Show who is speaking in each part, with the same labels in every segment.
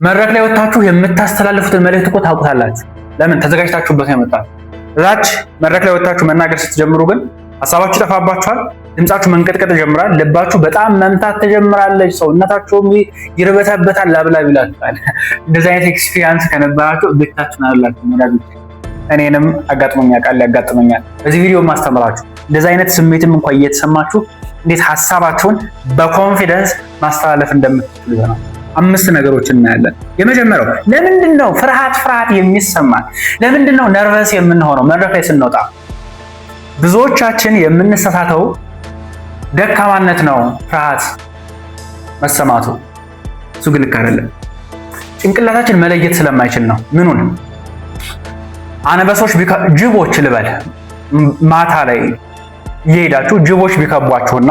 Speaker 1: መድረክ ላይ ወጣችሁ የምታስተላልፉትን መልእክት እኮ ታውቁታላችሁ። ለምን ተዘጋጅታችሁበት ነው የመጣችሁ። እዛች መድረክ ላይ ወጣችሁ መናገር ስትጀምሩ ግን ሀሳባችሁ ይጠፋባችኋል። ድምጻችሁ መንቀጥቀጥ ይጀምራል። ልባችሁ በጣም መምታት ትጀምራለች። ሰውነታችሁም ይርበተበታል፣ ላብላብ ይላችኋል። እንደዚህ አይነት ኤክስፒሪየንስ ከነበራችሁ ብቻችሁን አይደላችሁም ወዳጆች። እኔንም አጋጥሞኛል፣ ቃል ያጋጥመኛል። በዚህ ቪዲዮ ማስተምራችሁ እንደዚህ አይነት ስሜትም እንኳን እየተሰማችሁ እንዴት ሀሳባችሁን በኮንፊደንስ ማስተላለፍ እንደምትችሉ ይሆናል። 5 ነገሮችን እናያለን። የመጀመሪያው ለምንድን ነው ፍርሃት የሚሰማን? ለምንድን ነው ነርቨስ የምንሆነው መድረክ ላይ ስንወጣ? ብዙዎቻችን የምንሳሳተው ደካማነት ነው ፍርሃት መሰማቱ። እሱ ግን ልክ አይደለም። ጭንቅላታችን መለየት ስለማይችል ነው። ምኑን አንበሶች ጅቦች ልበል ማታ ላይ እየሄዳችሁ ጅቦች ቢከቧችሁና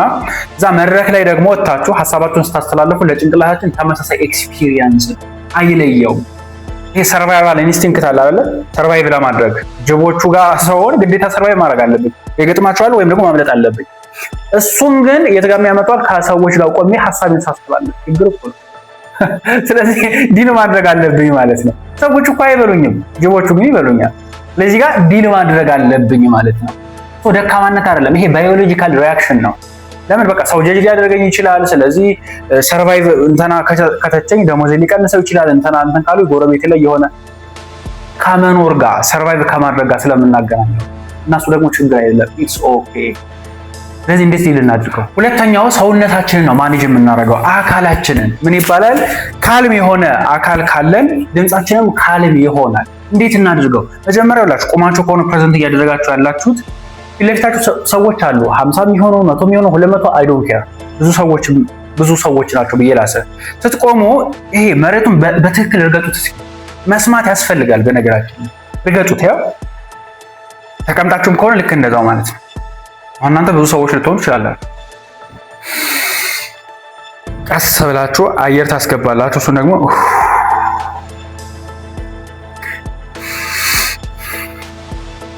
Speaker 1: እዛ መድረክ ላይ ደግሞ ወጥታችሁ ሀሳባችሁን ስታስተላልፉ ለጭንቅላታችን ተመሳሳይ ኤክስፒሪየንስ አይለየው። ይሄ ሰርቫይቫል ኢንስቲንክት አለ አይደል? ሰርቫይቭ ለማድረግ ጅቦቹ ጋር ሰውን ግዴታ ሰርቫይቭ ማድረግ አለብኝ፣ ይገጥማችኋል ወይም ደግሞ ማምለጥ አለብኝ። እሱም ግን የትጋሚ ያመጣዋል ከሰዎች ጋር ቆሜ ሀሳቤን ሳስተላልፍ ችግር እኮ ነው። ስለዚህ ዲል ማድረግ አለብኝ ማለት ነው። ሰዎች እኮ አይበሉኝም፣ ጅቦቹ ግን ይበሉኛል። ስለዚህ ጋር ዲል ማድረግ አለብኝ ማለት ነው። ደካማነት አይደለም፣ ይሄ ባዮሎጂካል ሪአክሽን ነው። ለምን በቃ ሰው ጀጅ ሊያደርገኝ ይችላል። ስለዚህ ሰርቫይቭ እንተና ከተቸኝ ደሞዝ ሊቀንሰው ይችላል። እንተና እንተን ካሉ ጎረቤት ላይ የሆነ ከመኖር ጋር ሰርቫይቭ ከማድረግ ጋር ስለምናገናኘው እናሱ ደግሞ ችግር አይደለም፣ ኢትስ ኦኬ። ስለዚህ እንዴት ልናድርገው? ሁለተኛው ሰውነታችንን ነው ማኔጅ የምናደርገው፣ አካላችንን። ምን ይባላል? ካልም የሆነ አካል ካለን ድምጻችንም ካልም ይሆናል። እንዴት እናድርገው? መጀመሪያ ብላችሁ ቆማችሁ ከሆነ ፕሬዘንት እያደረጋችሁ ያላችሁት ፊት ለፊታችሁ ሰዎች አሉ። 50 የሚሆኑ 100 የሚሆኑ 200 አይ ዶንት ኬር ብዙ ሰዎች ናቸው ብዬ ላስብ። ስትቆሙ ይሄ መሬቱን በትክክል እርገጡት። መስማት ያስፈልጋል። በነገራችን እርገጡት። ያው ተቀምጣችሁም ከሆነ ልክ እንደዛው ማለት ነው። እናንተ ብዙ ሰዎች ልትሆኑ ትችላላችሁ። ቀስ ብላችሁ አየር ታስገባላችሁ። እሱ ደግሞ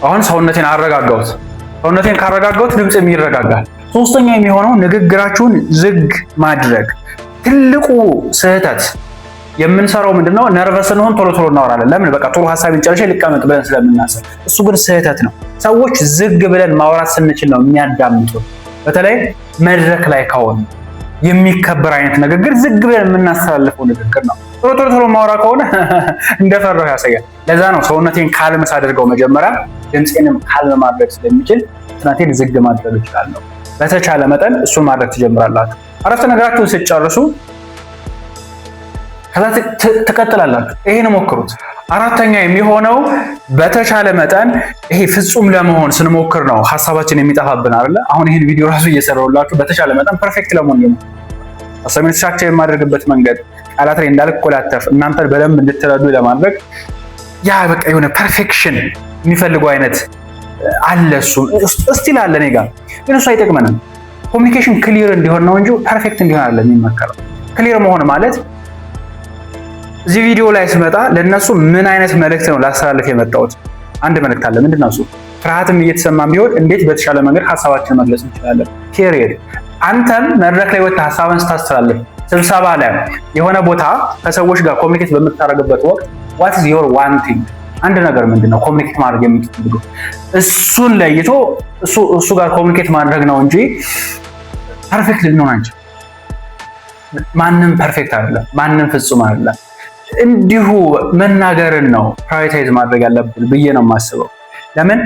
Speaker 1: አሁን ሰውነቴን አረጋጋሁት። ሰውነቴን ካረጋጋሁት ድምጽም ይረጋጋል። ሶስተኛ የሚሆነው ንግግራችሁን ዝግ ማድረግ። ትልቁ ስህተት የምንሰራው ምንድነው? ነርቨስ ስንሆን ቶሎ እናወራለን። ለምን? በቃ ቶሎ ሐሳቤን ጨርሼ ልቀመጥ ብለን ስለምናስብ። እሱ ግን ስህተት ነው። ሰዎች ዝግ ብለን ማውራት ስንችል ነው የሚያዳምጡት። በተለይ መድረክ ላይ ከሆነ የሚከበር አይነት ንግግር ዝግ ብለን የምናስተላልፈው ንግግር ነው። ቶሎ ማውራ ከሆነ እንደፈራሁ ያሳያል። ለዛ ነው ሰውነቴን ካልም ሳደርገው መጀመሪያ ድምፄንም ካልም ማድረግ ስለሚችል ትናንቴን ዝግ ማድረግ እችላለሁ። በተቻለ መጠን እሱን ማድረግ ትጀምራላችሁ። አረፍተ ነገራችሁን ስትጨርሱ ከዛ ትቀጥላላችሁ። ይሄን ሞክሩት። አራተኛ የሚሆነው በተቻለ መጠን ይሄ ፍጹም ለመሆን ስንሞክር ነው ሐሳባችን የሚጠፋብን አይደለ? አሁን ይሄን ቪዲዮ ራሱ እየሰራሁላችሁ በተቻለ መጠን ፐርፌክት ለመሆን ሐሳቤን ስትራክቸር የማደርግበት መንገድ ቃላት ላይ እንዳልኮላተፍ እናንተን በደንብ እንድትረዱ ለማድረግ ያ በቃ የሆነ ፐርፌክሽን የሚፈልገው አይነት አለ። እሱ እስቲል አለ እኔ ጋር፣ ግን እሱ አይጠቅመንም። ኮሚኒኬሽን ክሊር እንዲሆን ነው እንጂ ፐርፌክት እንዲሆን አይደለም የሚመከረው። ክሊር መሆን ማለት እዚህ ቪዲዮ ላይ ስመጣ ለነሱ ምን አይነት መልእክት ነው ላስተላልፍ የመጣሁት? አንድ መልእክት አለ። ምንድነው እሱ? ፍርሃትም እየተሰማን ቢሆን እንዴት በተሻለ መንገድ ሐሳባችንን መግለጽ እንችላለን። ፔሪየድ። አንተም መድረክ ላይ ወጥተህ ሐሳብን ስታስተላልፍ፣ ስብሰባ ላይ የሆነ ቦታ ከሰዎች ጋር ኮሚኒኬት በምታደርግበት ወቅት what is your one thing? አንድ ነገር ምንድነው ኮሚኒኬት ማድረግ የምትፈልገው? እሱን ለይቶ እሱ ጋር ኮሚኒኬት ማድረግ ነው እንጂ ፐርፌክት ልንሆን አንችልም። ማንም ፐርፌክት አይደለም፣ ማንም ፍጹም አይደለም። እንዲሁ መናገርን ነው ፕራዮሪታይዝ ማድረግ ያለብን ብዬ ነው የማስበው። ለምን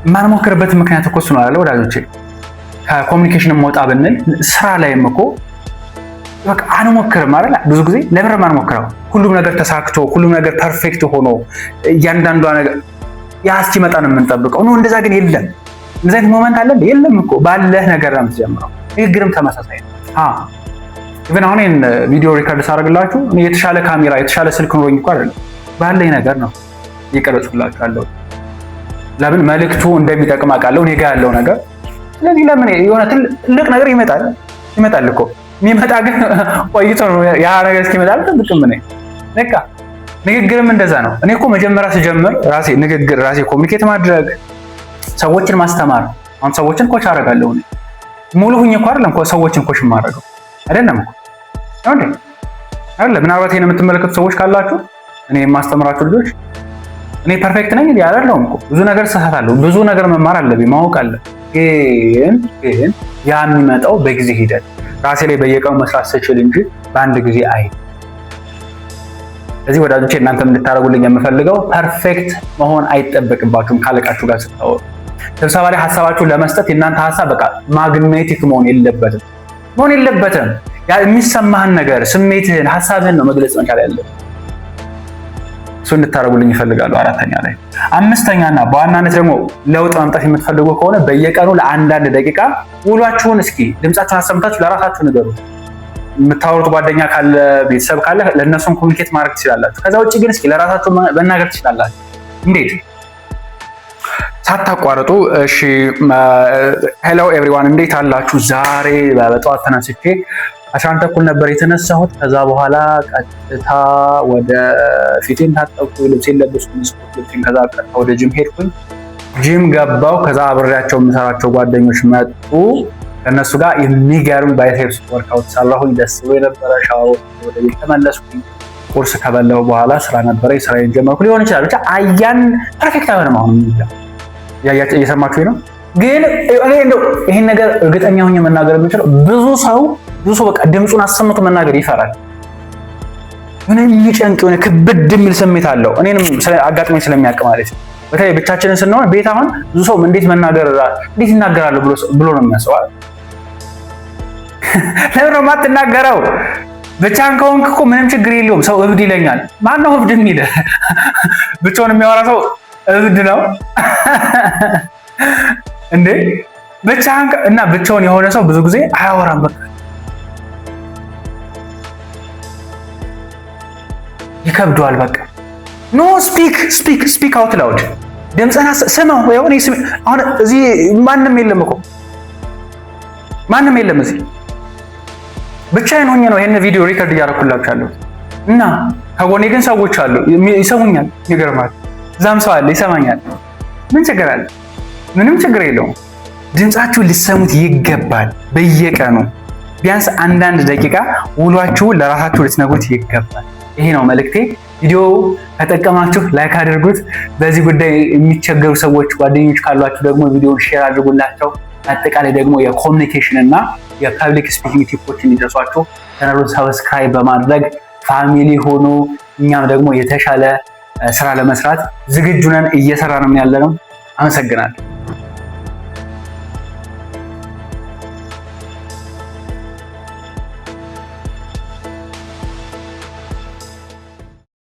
Speaker 1: የማንሞክርበት ምክንያት እኮ እሱ ነው አይደል ወዳጆቼ? ከኮሚኒኬሽን ወጣ ብንል ስራ ላይም እኮ በቃ አንሞክርም አይደል? ብዙ ጊዜ ለምን ማንሞክረው? ሁሉም ነገር ተሳክቶ ሁሉም ነገር ፐርፌክት ሆኖ እያንዳንዷ ነገር ያ እስኪመጣ ነው የምንጠብቀው። ነው እንደዛ ግን የለም። እንደዛ አይነት ሞመንት አለ የለም እኮ ባለህ ነገር ነው የምትጀምረው። ንግግርም ተመሳሳይ ነው። ኢቨን አሁን ይሄን ቪዲዮ ሪከርድ ሳደርግላችሁ እኔ የተሻለ ካሜራ የተሻለ ስልክ ኖሮኝ እኮ አይደለም፣ ባለኝ ነገር ነው እየቀረጽኩላችሁ ያለው። ለምን መልእክቱ እንደሚጠቅም አውቃለሁ፣ እኔ ጋር ያለው ነገር። ስለዚህ ለምን የሆነ ትልቅ ነገር ይመጣል እኮ የሚመጣ ግን ቆይቶ ነው ያ ነገር እስኪመጣ ጥብቅም ነኝ። በቃ ንግግርም እንደዛ ነው። እኔ እኮ መጀመሪያ ስጀምር ራሴ ኮሚኒኬት ማድረግ፣ ሰዎችን ማስተማር። አሁን ሰዎችን ኮች አደርጋለሁ እኔ ሙሉ ሁኝ እኮ አይደለም ሰዎችን ኮች የማደርገው አይደለም እኮ አይደል? ምናልባት ይሄን የምትመለከቱ ሰዎች ካላችሁ እኔ የማስተምራችሁ ልጆች እኔ ፐርፌክት ነኝ እንዴ? አይደለሁም እኮ ብዙ ነገር እሳሳታለሁ። ብዙ ነገር መማር አለብኝ፣ ማወቅ አለ። ግን ያ የሚመጣው በጊዜ ሂደት ራሴ ላይ በየቀኑ መስራት ስችል እንጂ በአንድ ጊዜ አይ። ስለዚህ ወዳጆቼ እናንተም እንድታደርጉልኝ የምፈልገው ፐርፌክት መሆን አይጠበቅባችሁም። ካለቃችሁ ጋር ስታወሩ ስብሰባ ላይ ሀሳባችሁን ለመስጠት የእናንተ ሀሳብ በቃ ማግኔቲክ መሆን የለበትም። ያ የሚሰማህን ነገር ስሜትህን፣ ሀሳብህን ነው መግለጽ መቻል ያለብህ። እሱ እንድታደርጉልኝ ይፈልጋሉ። አራተኛ ላይ አምስተኛና በዋናነት ደግሞ ለውጥ ማምጣት የምትፈልጉ ከሆነ በየቀኑ ለአንዳንድ ደቂቃ ውሏችሁን እስኪ ድምጻችሁን አሰምታችሁ ለራሳችሁ ንገሩ። የምታወሩት ጓደኛ ካለ ቤተሰብ ካለ ለእነሱም ኮሚኒኬት ማድረግ ትችላላችሁ። ከዛ ውጭ ግን እስኪ ለራሳችሁ መናገር ትችላላችሁ። እንዴት? ሳታቋርጡ። እሺ ሄሎ ኤቭሪዋን እንዴት አላችሁ? ዛሬ በጠዋት ተነስቼ 11 ተኩል ነበር የተነሳሁት። ከዛ በኋላ ቀጥታ ወደ ፊቴን ታጠብኩ፣ ልብሴን ለበስኩ፣ ስፖርት ልብሴን፣ ከዛ ቀጥታ ወደ ጂም ሄድኩኝ። ጂም ገባው። ከዛ አብሬያቸው የምሰራቸው ጓደኞች መጡ። ከነሱ ጋር የሚገርም ባይሴፕስ ወርክአውት ሰራሁኝ። ደስ ብሎ የነበረ ሻወር ወደ ቤት ተመለስኩኝ። ቁርስ ከበላሁ በኋላ ስራ ነበረኝ፣ ስራዬን ጀመርኩ። ሊሆን ይችላል ብቻ አያን ፐርፌክት አይሆንም። አሁን እየሰማችሁ ነው። ግን እኔ እንደው ይሄን ነገር እርግጠኛ ሆኜ መናገር የምችለው ብዙ ሰው በቃ ድምፁን አሰምቶ መናገር ይፈራል። ምንም የሚጨንቅ የሆነ ክብድ የሚል ስሜት አለው። እኔንም አጋጥሞኝ ስለሚያውቅ ማለት ነው። በተለይ ብቻችንን ስንሆን ቤት አሁን ብዙ ሰው እንዴት ይናገራሉ ብሎ ነው የሚያስበው። ለምን ነው የማትናገረው? ብቻህን ከሆንክ እኮ ምንም ችግር የለውም። ሰው እብድ ይለኛል። ማን ነው እብድ የሚል? ብቻውን የሚያወራ ሰው እብድ ነው እንዴ? ብቻውን የሆነ ሰው ብዙ ጊዜ አያወራም። በቃ ይከብደዋል። በቃ ኖ ስፒክ አውት ላውድ ድምፅህን ስማው። አሁን እዚህ ማንም የለም እኮ ማንም የለም እዚህ ብቻዬን ሆኜ ነው ይሄን ቪዲዮ ሪከርድ እያደረኩላችሁ ያለሁት እና ከጎኔ ግን ሰዎች አሉ ይሰሙኛል። ይገርማል። እዛም ሰው አለ ይሰማኛል። ምን ችግር አለ? ምንም ችግር የለውም። ድምጻችሁ ሊሰሙት ይገባል። በየቀኑ ቢያንስ አንዳንድ ደቂቃ ውሏችሁን ለራሳችሁ ልትነግሩት ይገባል። ይሄ ነው መልእክቴ። ቪዲዮ ከጠቀማችሁ ላይክ አድርጉት። በዚህ ጉዳይ የሚቸገሩ ሰዎች ጓደኞች ካሏችሁ ደግሞ ቪዲዮውን ሼር አድርጉላቸው። አጠቃላይ ደግሞ የኮሚኒኬሽን እና የፐብሊክ ስፒኪንግ ቲፖች እንዲደርሷችሁ ቻናሉን ሰብስክራይብ በማድረግ ፋሚሊ ሆኖ እኛም ደግሞ የተሻለ ስራ ለመስራት ዝግጁ ነን። እየሰራንም ያለነው። አመሰግናለሁ።